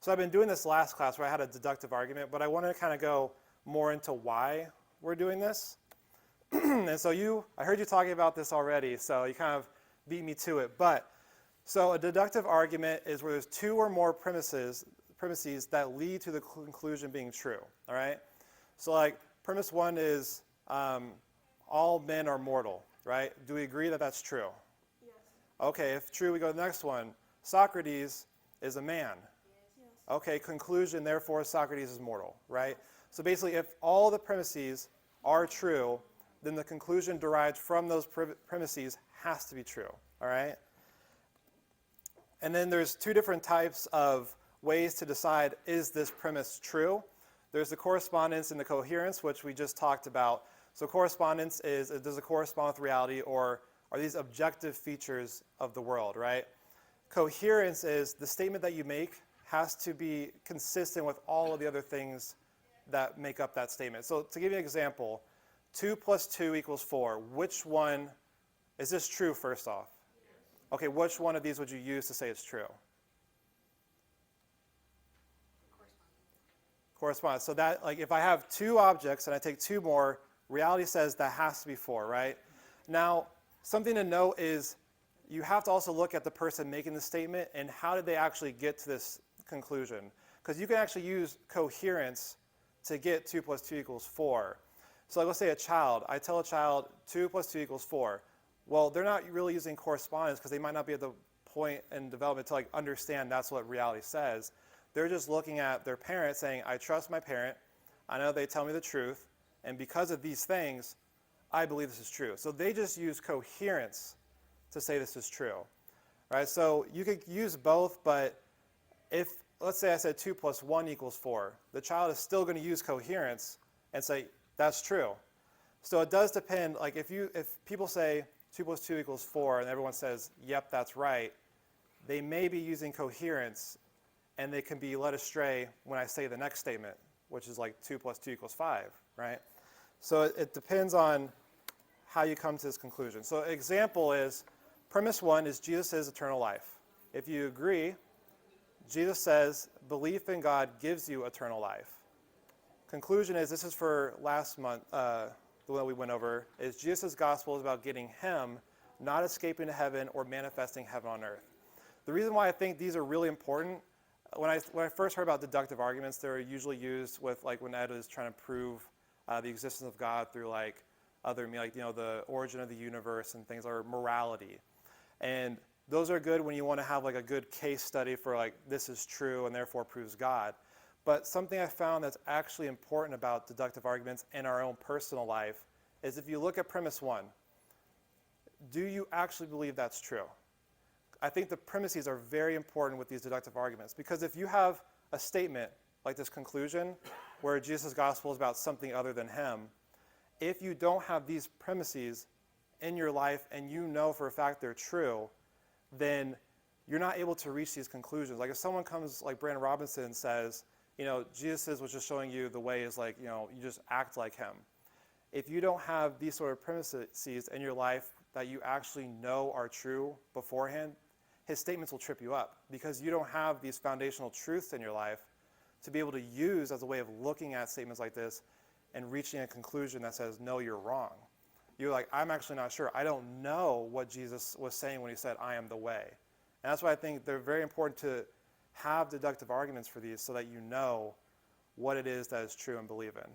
So I've been doing this last class where I had a deductive argument, but I want to kind of go more into why we're doing this. And so I heard you talking about this already, so you kind of beat me to it. But so a deductive argument is where there's two or more premises that lead to the conclusion being true, all right? So like premise one is all men are mortal, right? Do we agree that that's true? Yes. Okay, if true, we go to the next one. Socrates is a man. Yes. Okay, conclusion, therefore Socrates is mortal, right? So basically, if all the premises are true, then the conclusion derived from those premises has to be true, all right? And then there's two different types of ways to decide, is this premise true? There's the correspondence and the coherence, which we just talked about. So correspondence is, does it correspond with reality, or are these objective features of the world, right? Coherence is the statement that you make has to be consistent with all of the other things that make up that statement. So to give you an example, 2 plus 2 equals 4. Which one, is this true first off? Okay, which one of these would you use to say it's true? Correspondence. So that, like, if I have two objects and I take two more, reality says that has to be 4, right? Now, something to note is you have to also look at the person making the statement and how did they actually get to this conclusion. Because you can actually use coherence to get 2 plus 2 equals 4. So like, let's say a child, I tell a child 2 plus 2 equals 4. Well, they're not really using correspondence because they might not be at the point in development to like understand that's what reality says. They're just looking at their parent saying, I trust my parent, I know they tell me the truth, and because of these things, I believe this is true. So they just use coherence to say this is true. Right? So you could use both, but if, let's say I said 2 plus 1 equals 4, the child is still going to use coherence and say, that's true. So it does depend, like if people say 2 plus 2 equals 4 and everyone says, yep, that's right, they may be using coherence and they can be led astray when I say the next statement, which is like 2 plus 2 equals 5, right? So it depends on how you come to this conclusion. So an example is, premise 1 is Jesus is eternal life. If you agree, Jesus says belief in God gives you eternal life. Conclusion is, this is for last month, the one that we went over, is Jesus' gospel is about getting him, not escaping to heaven or manifesting heaven on earth. The reason why I think these are really important, when I first heard about deductive arguments, they were usually used with like when Ed was trying to prove the existence of God through like other, like, you know, the origin of the universe and things, or morality. And those are good when you want to have like a good case study for like, this is true and therefore proves God. But something I found that's actually important about deductive arguments in our own personal life is if you look at premise 1, do you actually believe that's true? I think the premises are very important with these deductive arguments, because if you have a statement like this conclusion where Jesus' gospel is about something other than him, if you don't have these premises in your life and you know for a fact they're true, then you're not able to reach these conclusions. Like if someone comes, like Brandon Robinson says, you know, Jesus was just showing you the way is like, you know, you just act like him. If you don't have these sort of premises in your life that you actually know are true beforehand, his statements will trip you up because you don't have these foundational truths in your life to be able to use as a way of looking at statements like this and reaching a conclusion that says, no, you're wrong. You're like, I'm actually not sure. I don't know what Jesus was saying when he said, I am the way. And that's why I think they're very important to have deductive arguments for these so that you know what it is that is true and believe in.